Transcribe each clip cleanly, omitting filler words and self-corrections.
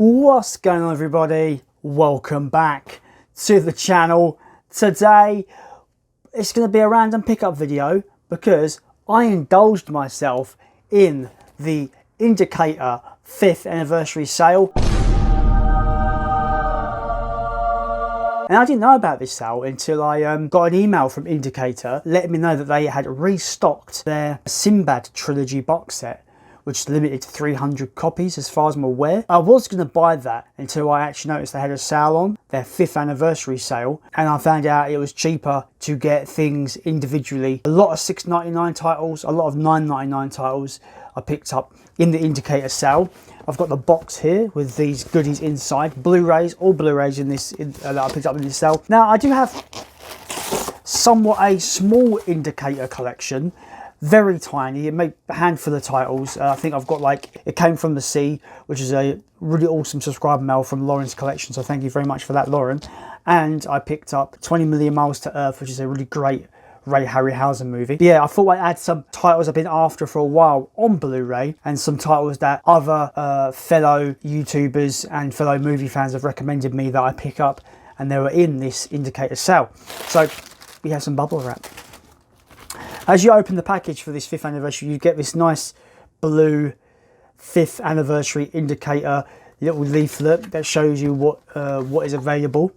What's going on, everybody? Welcome back to the channel. Today it's going to be a random pickup video because I indulged myself in the Indicator 5th anniversary sale. And I didn't know about this sale until I got an email from Indicator letting me know that they had restocked their Sinbad Trilogy box set, which is limited to 300 copies as far as I'm aware. I was going to buy that until I actually noticed they had a sale on, their 5th anniversary sale, and I found out it was cheaper to get things individually. A lot of $6.99 titles, a lot of $9.99 titles I picked up in the Indicator sale. I've got the box here with these goodies inside, Blu-rays, all Blu-rays in this that I picked up in this sale. Now I do have somewhat a small Indicator collection, very tiny. It made a handful of titles. I think I've got like It Came From the Sea, which is a really awesome subscriber mail from Lauren's collection, so thank you very much for that, Lauren. And I picked up 20 Million Miles to Earth, which is a really great Ray Harryhausen movie. Yeah, I thought I'd add some titles I've been after for a while on Blu-ray and some titles that other fellow YouTubers and fellow movie fans have recommended me that I pick up, and they were in this Indicator sale. So we have some bubble wrap. As you open the package for this 5th anniversary, you get this nice blue 5th anniversary Indicator little leaflet that shows you what is available,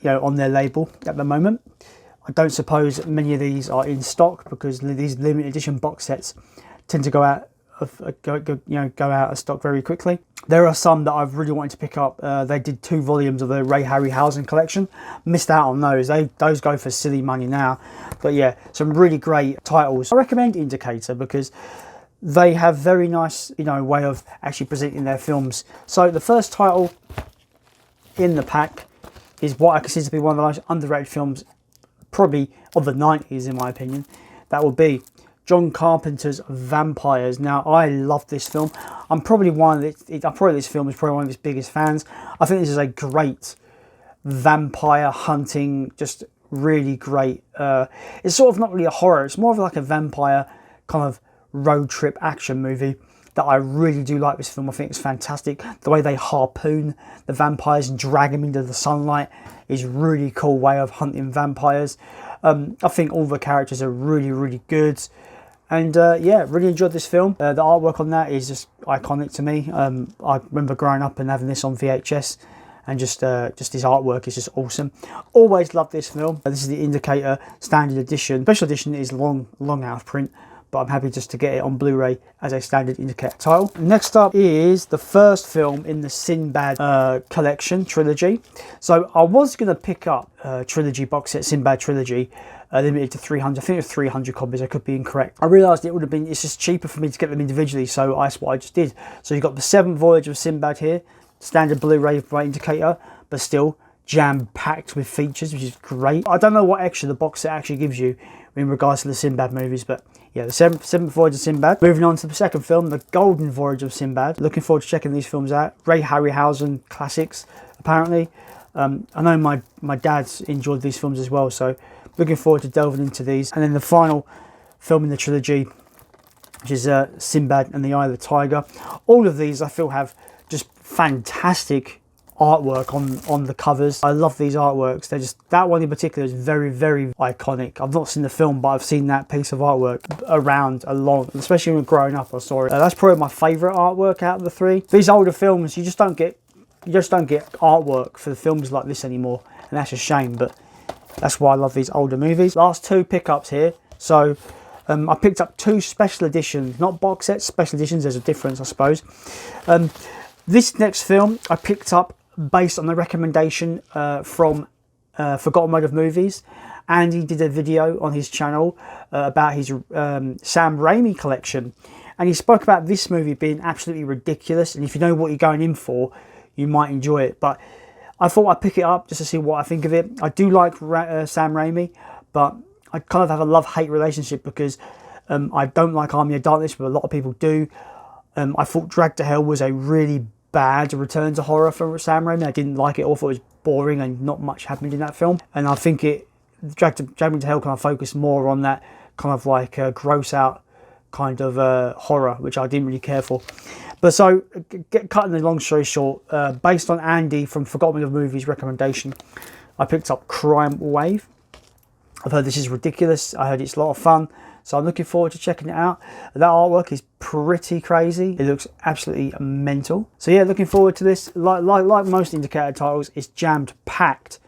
on their label at the moment. I don't suppose many of these are in stock because these limited edition box sets tend to go out of stock very quickly. There are some that I've really wanted to pick up. They did 2 volumes of the Ray Harryhausen collection. Missed out on those. Those go for silly money now. But yeah, some really great titles. I recommend Indicator because they have very nice, way of actually presenting their films. So the first title in the pack is what I consider to be one of the most underrated films, probably of the 90s in my opinion. That would be John Carpenter's Vampires. Now, I love this film. I'm probably this film is probably one of his biggest fans. I think this is a great vampire hunting, just really great. It's sort of not really a horror. It's more of like a vampire kind of road trip action movie that I really do like this film. I think it's fantastic. The way they harpoon the vampires and drag them into the sunlight is really cool way of hunting vampires. I think all the characters are really, really good. And yeah, really enjoyed this film. The artwork on that is just iconic to me. I remember growing up and having this on VHS, and just his artwork is just awesome. Always loved this film. This is the Indicator standard edition. Special edition is long out of print, but I'm happy just to get it on Blu-ray as a standard Indicator title. Next up is the first film in the Sinbad collection trilogy. So I was going to pick up trilogy box set, Sinbad Trilogy, limited to 300. I think it was 300 copies. I could be incorrect. I realised it would have been, it's just cheaper for me to get them individually, so that's what I just did. So you've got the 7th Voyage of Sinbad here, standard Blu-ray by Indicator, but still jam-packed with features, which is great. I don't know what extra the box set actually gives you in regards to the Sinbad movies, but yeah, the 7th Voyage of Sinbad. Moving on to the second film, The Golden Voyage of Sinbad. Looking forward to checking these films out. Ray Harryhausen classics, apparently. I know my dad's enjoyed these films as well, so looking forward to delving into these. And then the final film in the trilogy, which is Sinbad and the Eye of the Tiger. All of these I feel have just fantastic artwork on the covers. I love these artworks. They're just, that one in particular is very, very iconic. I've not seen the film, but I've seen that piece of artwork around a lot, especially when growing up I saw it. That's probably my favourite artwork out of the 3. These older films, you just don't get artwork for the films like this anymore, and that's a shame, but that's why I love these older movies. Last 2 pickups here. So I picked up 2 special editions, not box sets, special editions. There's a difference, I suppose. This next film I picked up based on the recommendation from Forgotten Mode of Movies. Andy did a video on his channel about his Sam Raimi collection, and he spoke about this movie being absolutely ridiculous, and if you know what you're going in for, you might enjoy it. But I thought I'd pick it up just to see what I think of it. I do like Sam Raimi, but I kind of have a love-hate relationship because I don't like Army of Darkness, but a lot of people do. I thought Drag to Hell was a really bad return to horror for Sam Raimi. I didn't like it. I thought it was boring and not much happened in that film. And I think Drag Me to Hell kind of focused more on that kind of like gross out kind of horror, which I didn't really care for. But so, cutting the long story short, based on Andy from Forgotten of Movies recommendation, I picked up Crime Wave. I've heard this is ridiculous. I heard it's a lot of fun. So I'm looking forward to checking it out. That artwork is pretty crazy. It looks absolutely mental. So yeah, looking forward to this. Like most indicator titles, it's jam-packed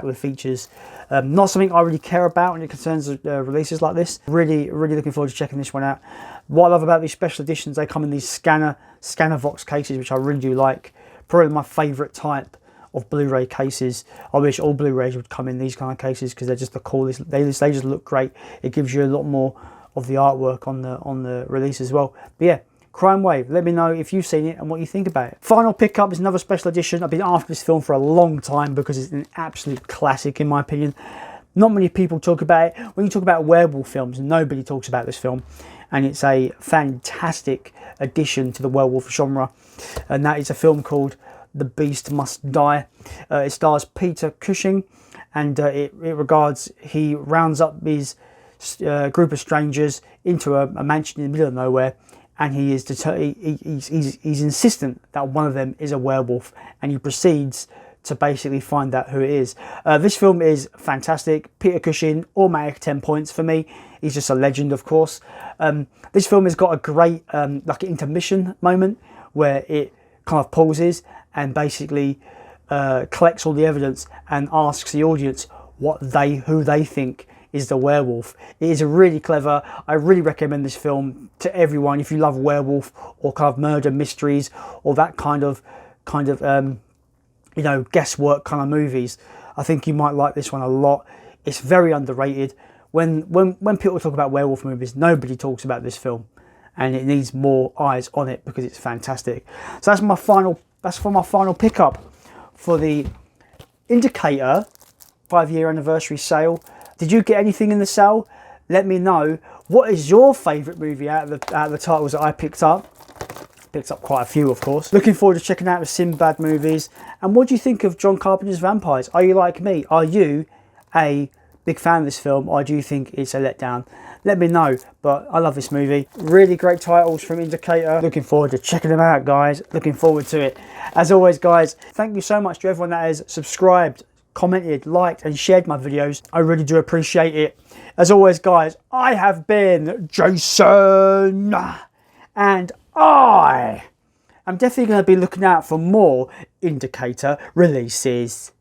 with features. Not something I really care about when it concerns releases like this. Really looking forward to checking this one out. What I love about these special editions, they come in these scanner Vox cases, which I really do like. Probably my favourite type of Blu-ray cases. I wish all Blu-rays would come in these kind of cases because they're just the coolest. They just look great. It gives you a lot more of the artwork on the release as well. But yeah, Crime Wave. Let me know if you've seen it and what you think about it. Final pickup is another special edition. I've been after this film for a long time because it's an absolute classic in my opinion. Not many people talk about it. When you talk about werewolf films, nobody talks about this film. And it's a fantastic addition to the werewolf genre. And that is a film called The Beast Must Die. It stars Peter Cushing, and he rounds up his group of strangers into a mansion in the middle of nowhere, and he's insistent that one of them is a werewolf, and he proceeds to basically find out who it is. This film is fantastic. Peter Cushing, automatic 10 points for me. He's just a legend, of course. This film has got a great like intermission moment where it kind of pauses and basically collects all the evidence and asks the audience who they think is the werewolf. It is really clever. I really recommend this film to everyone if you love werewolf or kind of murder mysteries or that kind of you know, guesswork kind of movies. I think you might like this one a lot. It's very underrated. When people talk about werewolf movies, nobody talks about this film, and it needs more eyes on it because it's fantastic. So that's for my final pickup for the Indicator 5-year anniversary sale. Did you get anything in the sale? Let me know. What is your favourite movie out of the titles that I picked up? Picked up quite a few, of course. Looking forward to checking out the Sinbad movies. And what do you think of John Carpenter's Vampires? Are you like me? Are you a big fan of this film, or do you think it's a letdown? Let me know. But I love this movie. Really great titles from Indicator. Looking forward to checking them out, guys. Looking forward to it. As always, guys, thank you so much to everyone that has subscribed, commented, liked and shared my videos. I really do appreciate it. As always, guys, I have been Jason, and I'm definitely going to be looking out for more Indicator releases.